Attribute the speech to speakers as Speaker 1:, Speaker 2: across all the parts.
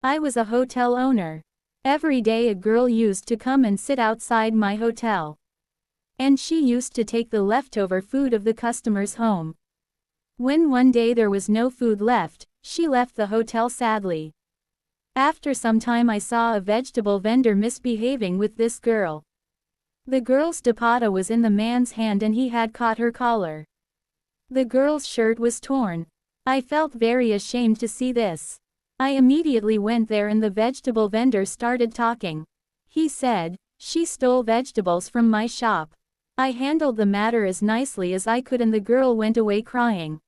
Speaker 1: I was a hotel owner. Every day a girl used to come and sit outside my hotel. And she used to take the leftover food of the customers home. When one day there was no food left, she left the hotel sadly. After some time I saw a vegetable vendor misbehaving with this girl. The girl's dupatta was in the man's hand and he had caught her collar. The girl's shirt was torn. I felt very ashamed to see this. I immediately went there and the vegetable vendor started talking. He said, "She stole vegetables from my shop." I handled the matter as nicely as I could and the girl went away crying.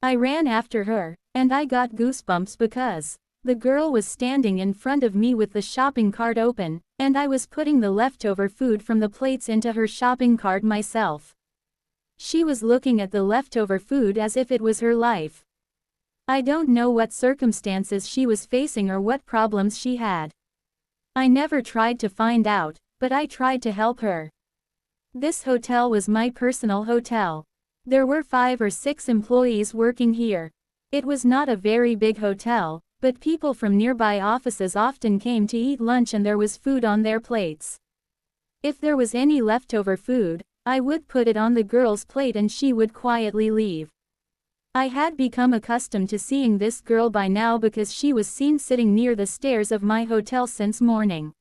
Speaker 1: I ran after her, and I got goosebumps because the girl was standing in front of me with the shopping cart open, and I was putting the leftover food from the plates into her shopping cart myself. She was looking at the leftover food as if it was her life. I don't know what circumstances she was facing or what problems she had. I never tried to find out, but I tried to help her. This hotel was my personal hotel. There were 5 or 6 employees working here. It was not a very big hotel, but people from nearby offices often came to eat lunch and there was food on their plates. If there was any leftover food, I would put it on the girl's plate and she would quietly leave. I had become accustomed to seeing this girl by now because she was seen sitting near the stairs of my hotel since morning.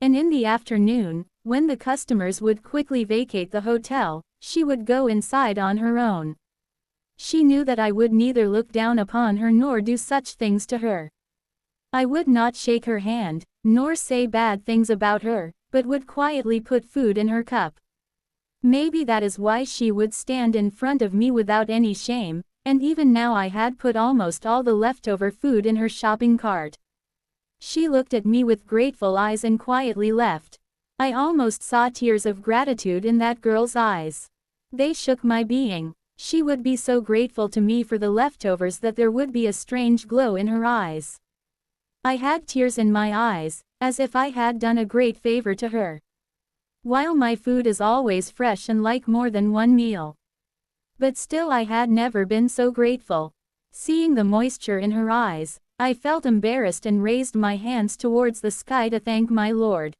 Speaker 1: And in the afternoon, when the customers would quickly vacate the hotel, she would go inside on her own. She knew that I would neither look down upon her nor do such things to her. I would not shake her hand, nor say bad things about her, but would quietly put food in her cup. Maybe that is why she would stand in front of me without any shame, and even now I had put almost all the leftover food in her shopping cart. She looked at me with grateful eyes and quietly left. I almost saw tears of gratitude in that girl's eyes. They shook my being. She would be so grateful to me for the leftovers that there would be a strange glow in her eyes. I had tears in my eyes, as if I had done a great favor to her. While my food is always fresh and like more than one meal. But still I had never been so grateful. Seeing the moisture in her eyes, I felt embarrassed and raised my hands towards the sky to thank my Lord.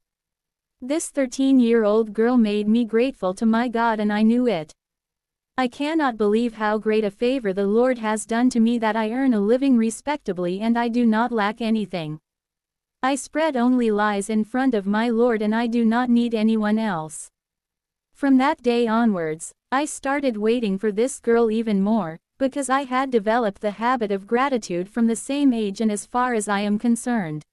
Speaker 1: This 13-year-old girl made me grateful to my God and I knew it. I cannot believe how great a favor the Lord has done to me that I earn a living respectably and I do not lack anything. I spread only lies in front of my Lord and I do not need anyone else. From that day onwards, I started waiting for this girl even more, because I had developed the habit of gratitude from the same age and as far as I am concerned.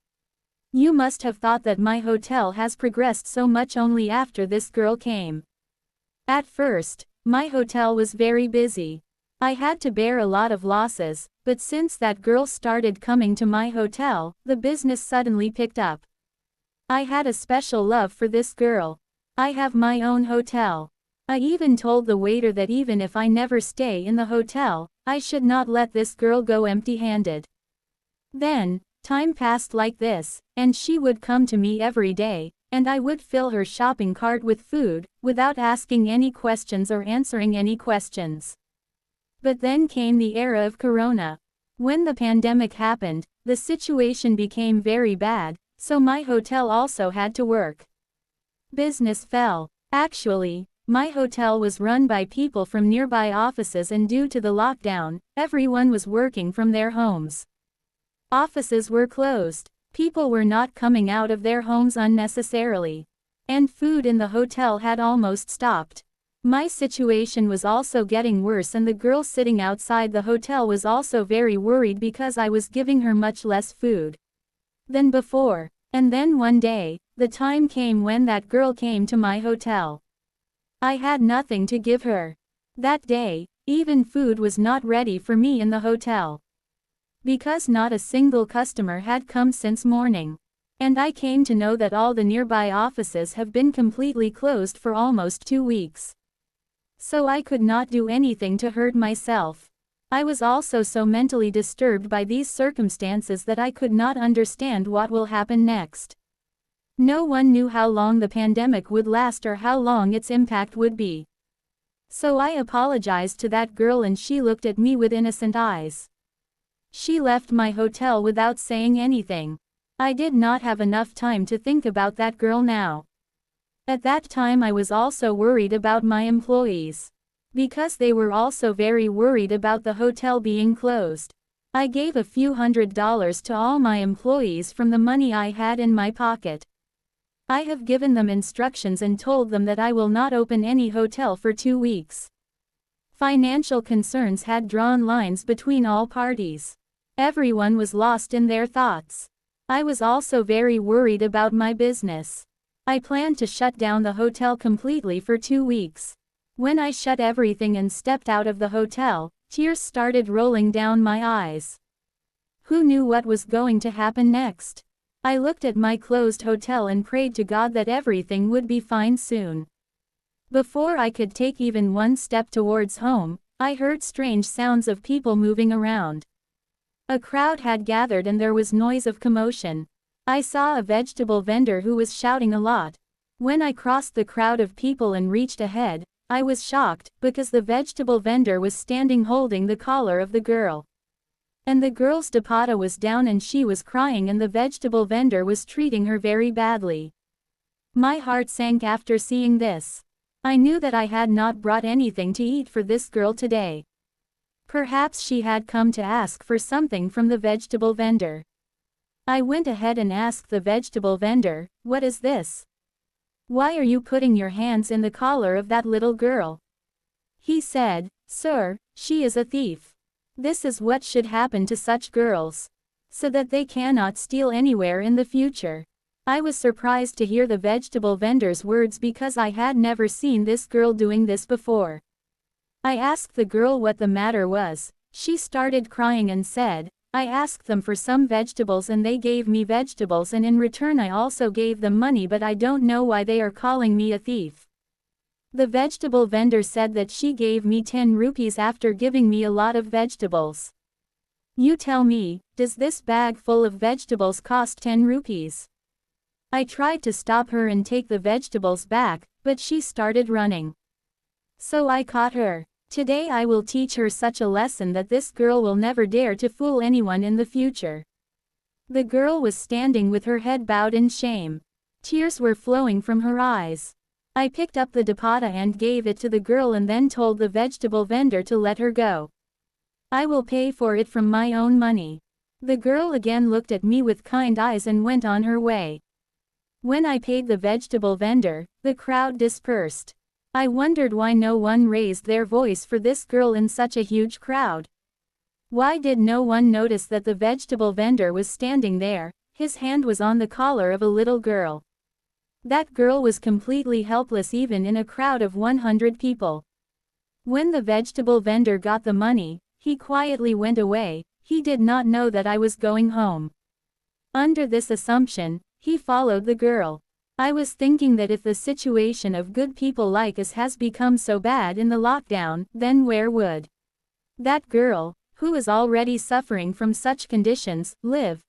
Speaker 1: You must have thought that my hotel has progressed so much only after this girl came. At first, my hotel was very busy. I had to bear a lot of losses, but since that girl started coming to my hotel, the business suddenly picked up. I had a special love for this girl. I have my own hotel. I even told the waiter that even if I never stay in the hotel, I should not let this girl go empty-handed. Then, time passed like this, and she would come to me every day, and I would fill her shopping cart with food, without asking any questions or answering any questions. But then came the era of Corona. When the pandemic happened, the situation became very bad, so my hotel also had to work. Business fell. Actually, my hotel was run by people from nearby offices and due to the lockdown, everyone was working from their homes. Offices were closed. People were not coming out of their homes unnecessarily. And food in the hotel had almost stopped. My situation was also getting worse and the girl sitting outside the hotel was also very worried because I was giving her much less food than before. And then one day, the time came when that girl came to my hotel. I had nothing to give her. That day, even food was not ready for me in the hotel. Because not a single customer had come since morning. And I came to know that all the nearby offices have been completely closed for almost 2 weeks. So I could not do anything to hurt myself. I was also so mentally disturbed by these circumstances that I could not understand what will happen next. No one knew how long the pandemic would last or how long its impact would be. So I apologized to that girl and she looked at me with innocent eyes. She left my hotel without saying anything. I did not have enough time to think about that girl now. At that time I was also worried about my employees. Because they were also very worried about the hotel being closed. I gave a few $100s to all my employees from the money I had in my pocket. I have given them instructions and told them that I will not open any hotel for 2 weeks. Financial concerns had drawn lines between all parties. Everyone was lost in their thoughts. I was also very worried about my business. I planned to shut down the hotel completely for 2 weeks. When I shut everything and stepped out of the hotel, tears started rolling down my eyes. Who knew what was going to happen next? I looked at my closed hotel and prayed to God that everything would be fine soon. Before I could take even one step towards home, I heard strange sounds of people moving around. A crowd had gathered and there was noise of commotion. I saw a vegetable vendor who was shouting a lot. When I crossed the crowd of people and reached ahead, I was shocked, because the vegetable vendor was standing holding the collar of the girl. And the girl's dupatta was down and she was crying and the vegetable vendor was treating her very badly. My heart sank after seeing this. I knew that I had not brought anything to eat for this girl today. Perhaps she had come to ask for something from the vegetable vendor. I went ahead and asked the vegetable vendor, "What is this? Why are you putting your hands in the collar of that little girl?" He said, "Sir, she is a thief. This is what should happen to such girls, so that they cannot steal anywhere in the future." I was surprised to hear the vegetable vendor's words because I had never seen this girl doing this before. I asked the girl what the matter was. She started crying and said, "I asked them for some vegetables and they gave me vegetables and in return I also gave them money, but I don't know why they are calling me a thief." The vegetable vendor said that she gave me 10 rupees after giving me a lot of vegetables. You tell me, does this bag full of vegetables cost 10 rupees? I tried to stop her and take the vegetables back, but she started running. So I caught her. Today I will teach her such a lesson that this girl will never dare to fool anyone in the future. The girl was standing with her head bowed in shame. Tears were flowing from her eyes. I picked up the dupatta and gave it to the girl and then told the vegetable vendor to let her go. I will pay for it from my own money. The girl again looked at me with kind eyes and went on her way. When I paid the vegetable vendor, the crowd dispersed. I wondered why no one raised their voice for this girl in such a huge crowd. Why did no one notice that the vegetable vendor was standing there? His hand was on the collar of a little girl. That girl was completely helpless even in a crowd of 100 people. When the vegetable vendor got the money, he quietly went away. He did not know that I was going home. Under this assumption, he followed the girl. I was thinking that if the situation of good people like us has become so bad in the lockdown, then where would that girl, who is already suffering from such conditions, live?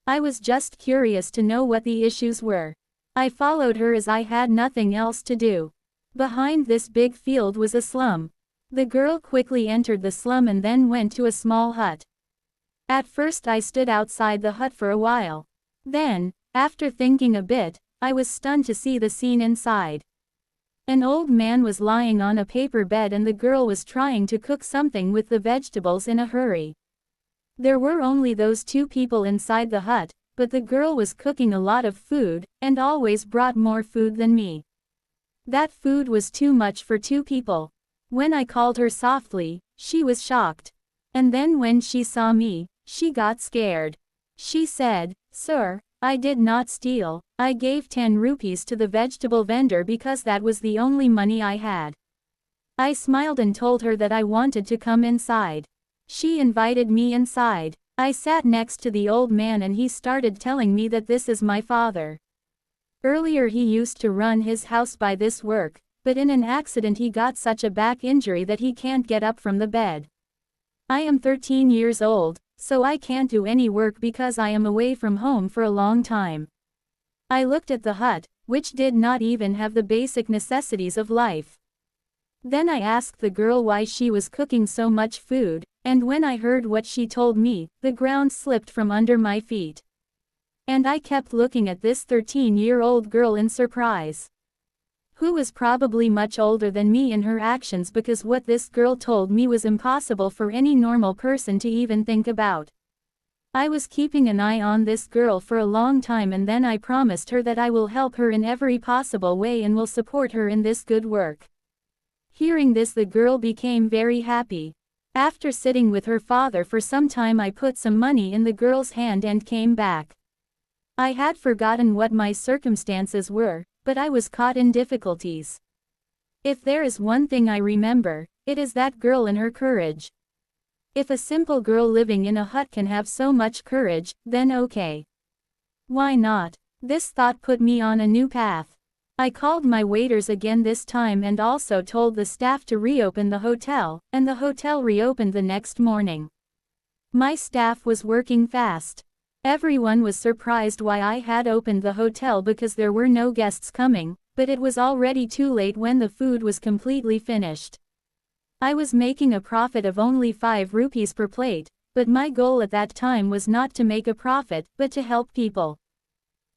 Speaker 1: I was just curious to know what the issues were. I followed her as I had nothing else to do. Behind this big field was a slum. The girl quickly entered the slum and then went to a small hut. At first I stood outside the hut for a while. Then, after thinking a bit, I was stunned to see the scene inside. An old man was lying on a paper bed and the girl was trying to cook something with the vegetables in a hurry. There were only those 2 people inside the hut, but the girl was cooking a lot of food, and always brought more food than me. That food was too much for 2 people. When I called her softly, she was shocked. And then when she saw me, she got scared. She said, "Sir, I did not steal. I gave 10 rupees to the vegetable vendor because that was the only money I had." I smiled and told her that I wanted to come inside. She invited me inside. I sat next to the old man and he started telling me that this is my father. Earlier he used to run his house by this work, but in an accident he got such a back injury that he can't get up from the bed. I am 13 years old, so I can't do any work because I am away from home for a long time. I looked at the hut, which did not even have the basic necessities of life. Then I asked the girl why she was cooking so much food, And when I heard what she told me, the ground slipped from under my feet. And I kept looking at this 13-year-old girl in surprise, who was probably much older than me in her actions, because what this girl told me was impossible for any normal person to even think about. I was keeping an eye on this girl for a long time, and then I promised her that I will help her in every possible way and will support her in this good work. Hearing this, the girl became very happy. After sitting with her father for some time, I put some money in the girl's hand and came back. I had forgotten what my circumstances were, but I was caught in difficulties. If there is one thing I remember, it is that girl and her courage. If a simple girl living in a hut can have so much courage, then okay. Why not? This thought put me on a new path. I called my waiters again this time and also told the staff to reopen the hotel, and the hotel reopened the next morning. My staff was working fast. Everyone was surprised why I had opened the hotel because there were no guests coming, but it was already too late when the food was completely finished. I was making a profit of only 5 rupees per plate, but my goal at that time was not to make a profit, but to help people.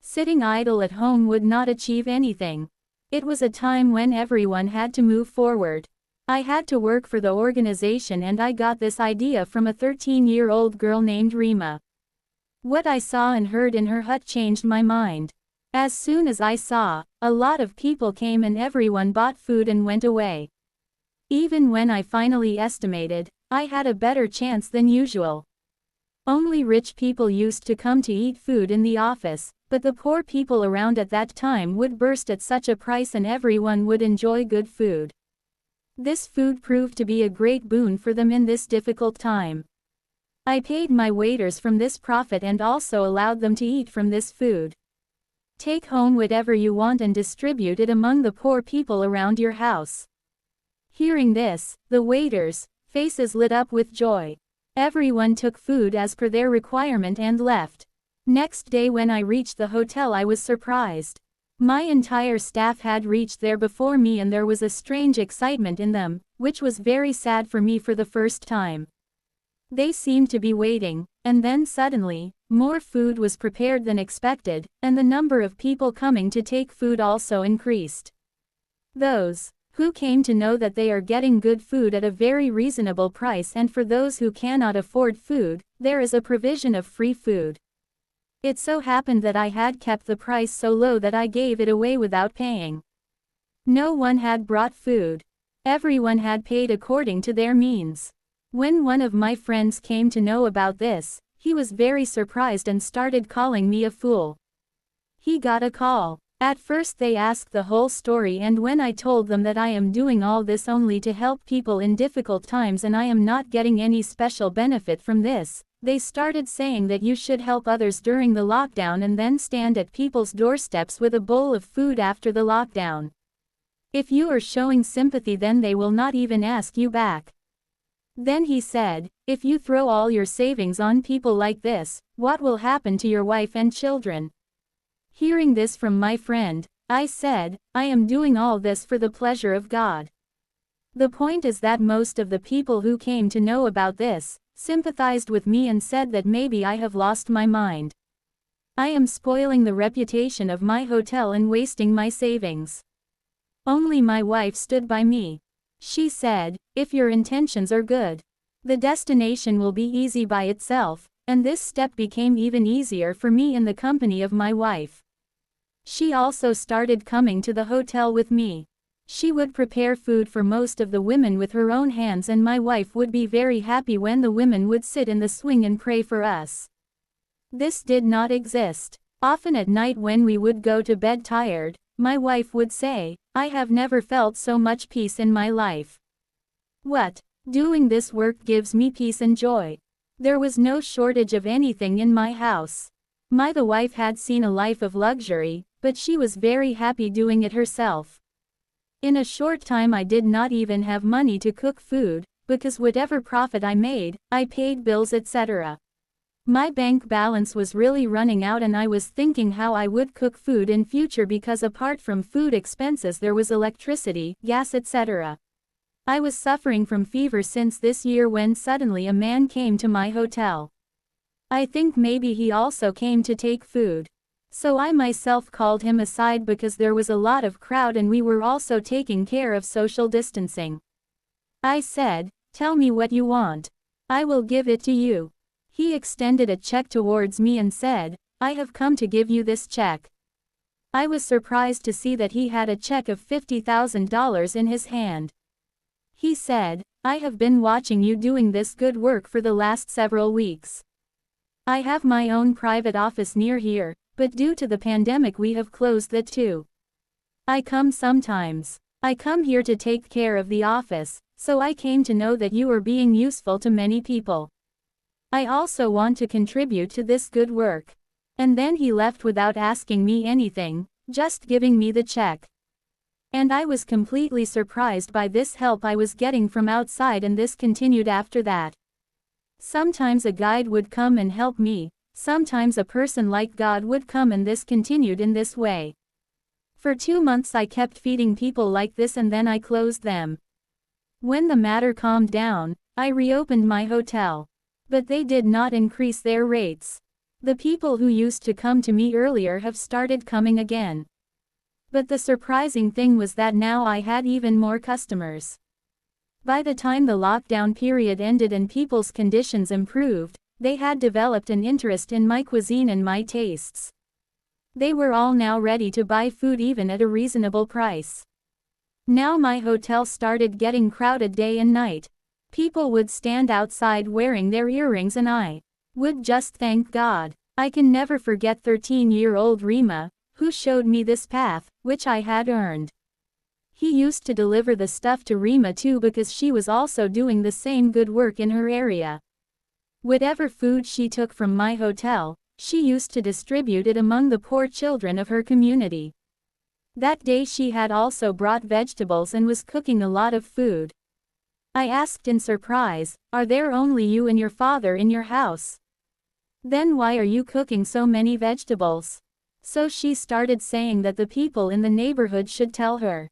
Speaker 1: Sitting idle at home would not achieve anything. It was a time when everyone had to move forward. I had to work for the organization, and I got this idea from a 13-year-old girl named Rima. What I saw and heard in her hut changed my mind. As soon as I saw, a lot of people came and everyone bought food and went away. Even when I finally estimated, I had a better chance than usual. Only rich people used to come to eat food in the office, but the poor people around at that time would burst at such a price and everyone would enjoy good food. This food proved to be a great boon for them in this difficult time. I paid my waiters from this profit and also allowed them to eat from this food. Take home whatever you want and distribute it among the poor people around your house. Hearing this, the waiters' faces lit up with joy. Everyone took food as per their requirement and left. Next day when I reached the hotel, I was surprised. My entire staff had reached there before me and there was a strange excitement in them, which was very sad for me for the first time. They seemed to be waiting, and then suddenly, more food was prepared than expected, and the number of people coming to take food also increased. Those who came to know that they are getting good food at a very reasonable price, and for those who cannot afford food, there is a provision of free food. It so happened that I had kept the price so low that I gave it away without paying. No one had brought food. Everyone had paid according to their means. When one of my friends came to know about this, he was very surprised and started calling me a fool. He got a call. At first they asked the whole story, and when I told them that I am doing all this only to help people in difficult times and I am not getting any special benefit from this, they started saying that you should help others during the lockdown and then stand at people's doorsteps with a bowl of food after the lockdown. If you are showing sympathy, then they will not even ask you back. Then he said, if you throw all your savings on people like this, what will happen to your wife and children? Hearing this from my friend, I said, I am doing all this for the pleasure of God. The point is that most of the people who came to know about this, sympathized with me and said that maybe I have lost my mind. I am spoiling the reputation of my hotel and wasting my savings. Only my wife stood by me. She said, if your intentions are good, the destination will be easy by itself, and this step became even easier for me in the company of my wife. She also started coming to the hotel with me. She would prepare food for most of the women with her own hands, and my wife would be very happy when the women would sit in the swing and pray for us. This did not exist. Often at night when we would go to bed tired, my wife would say, I have never felt so much peace in my life. What? Doing this work gives me peace and joy. There was no shortage of anything in my house. The wife had seen a life of luxury, but she was very happy doing it herself. In a short time I did not even have money to cook food, because whatever profit I made, I paid bills, etc. My bank balance was really running out, and I was thinking how I would cook food in future, because apart from food expenses there was electricity, gas, etc. I was suffering from fever since this year when suddenly a man came to my hotel. I think maybe he also came to take food. So I myself called him aside because there was a lot of crowd and we were also taking care of social distancing. I said, "Tell me what you want. I will give it to you." He extended a check towards me and said, "I have come to give you this check." I was surprised to see that he had a check of $50,000 in his hand. He said, "I have been watching you doing this good work for the last several weeks. I have my own private office near here, but due to the pandemic we have closed that too. I come sometimes. I come here to take care of the office, so I came to know that you are being useful to many people. I also want to contribute to this good work." And then he left without asking me anything, just giving me the check. And I was completely surprised by this help I was getting from outside, and this continued after that. Sometimes a guide would come and help me, sometimes a person like God would come, and this continued in this way. For 2 months I kept feeding people like this and then I closed them. When the matter calmed down, I reopened my hotel. But they did not increase their rates. The people who used to come to me earlier have started coming again. But the surprising thing was that now I had even more customers. By the time the lockdown period ended and people's conditions improved, they had developed an interest in my cuisine and my tastes. They were all now ready to buy food even at a reasonable price. Now my hotel started getting crowded day and night. People would stand outside wearing their earrings and I would just thank God. I can never forget 13-year-old Rima, who showed me this path, which I had earned. He used to deliver the stuff to Rima too because she was also doing the same good work in her area. Whatever food she took from my hotel, she used to distribute it among the poor children of her community. That day she had also brought vegetables and was cooking a lot of food. I asked in surprise, "Are there only you and your father in your house? Then why are you cooking so many vegetables?" So she started saying that the people in the neighborhood should tell her.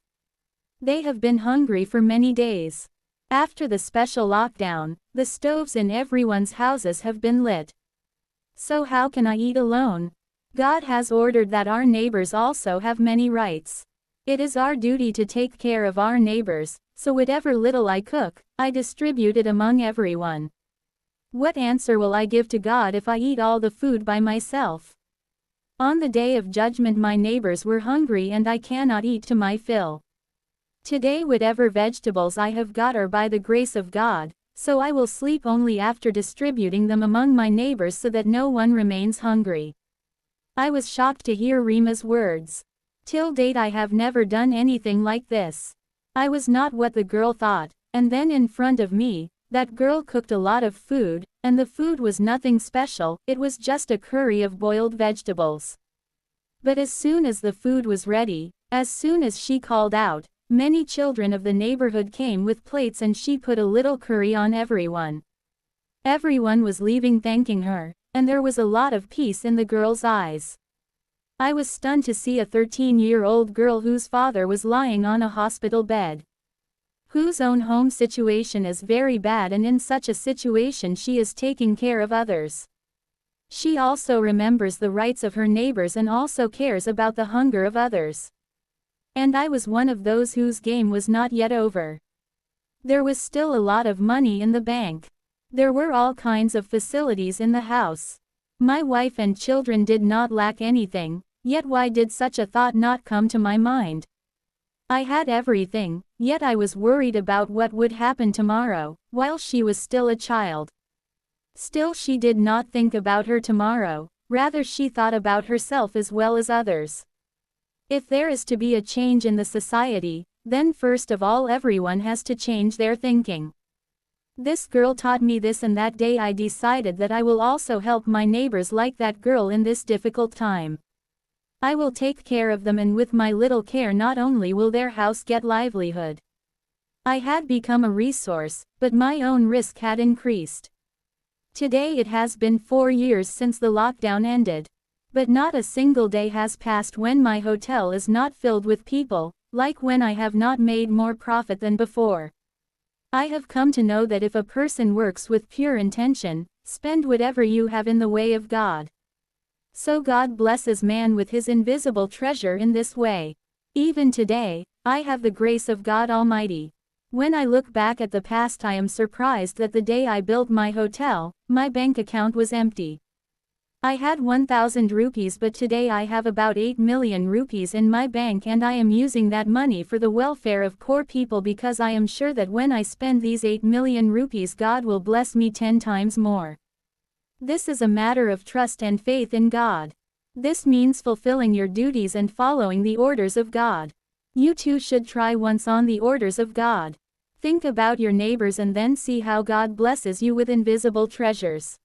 Speaker 1: They have been hungry for many days. After the special lockdown, the stoves in everyone's houses have been lit. So how can I eat alone? God has ordered that our neighbors also have many rights. It is our duty to take care of our neighbors, so whatever little I cook, I distribute it among everyone. What answer will I give to God if I eat all the food by myself? On the day of judgment my neighbors were hungry and I cannot eat to my fill. Today whatever vegetables I have got are by the grace of God, so I will sleep only after distributing them among my neighbors so that no one remains hungry. I was shocked to hear Rima's words. Till date I have never done anything like this. I was not what the girl thought, and then in front of me, that girl cooked a lot of food, and the food was nothing special, it was just a curry of boiled vegetables. But as soon as the food was ready, as soon as she called out, many children of the neighborhood came with plates and she put a little curry on everyone. Everyone was leaving thanking her, and there was a lot of peace in the girl's eyes. I was stunned to see a 13-year-old girl whose father was lying on a hospital bed. Whose own home situation is very bad, and in such a situation she is taking care of others. She also remembers the rights of her neighbors and also cares about the hunger of others. And I was one of those whose game was not yet over. There was still a lot of money in the bank. There were all kinds of facilities in the house. My wife and children did not lack anything, yet why did such a thought not come to my mind? I had everything, yet I was worried about what would happen tomorrow, while she was still a child. Still she did not think about her tomorrow, rather she thought about herself as well as others. If there is to be a change in the society, then first of all everyone has to change their thinking. This girl taught me this, and that day I decided that I will also help my neighbors like that girl in this difficult time. I will take care of them, and with my little care not only will their house get livelihood. I had become a resource, but my own risk had increased. Today it has been 4 years since the lockdown ended. But not a single day has passed when my hotel is not filled with people, like when I have not made more profit than before. I have come to know that if a person works with pure intention, spend whatever you have in the way of God. So God blesses man with his invisible treasure in this way. Even today, I have the grace of God Almighty. When I look back at the past, I am surprised that the day I built my hotel, my bank account was empty. I had 1,000 rupees, but today I have about 8 million rupees in my bank, and I am using that money for the welfare of poor people because I am sure that when I spend these 8 million rupees, God will bless me 10 times more. This is a matter of trust and faith in God. This means fulfilling your duties and following the orders of God. You too should try once on the orders of God. Think about your neighbors and then see how God blesses you with invisible treasures.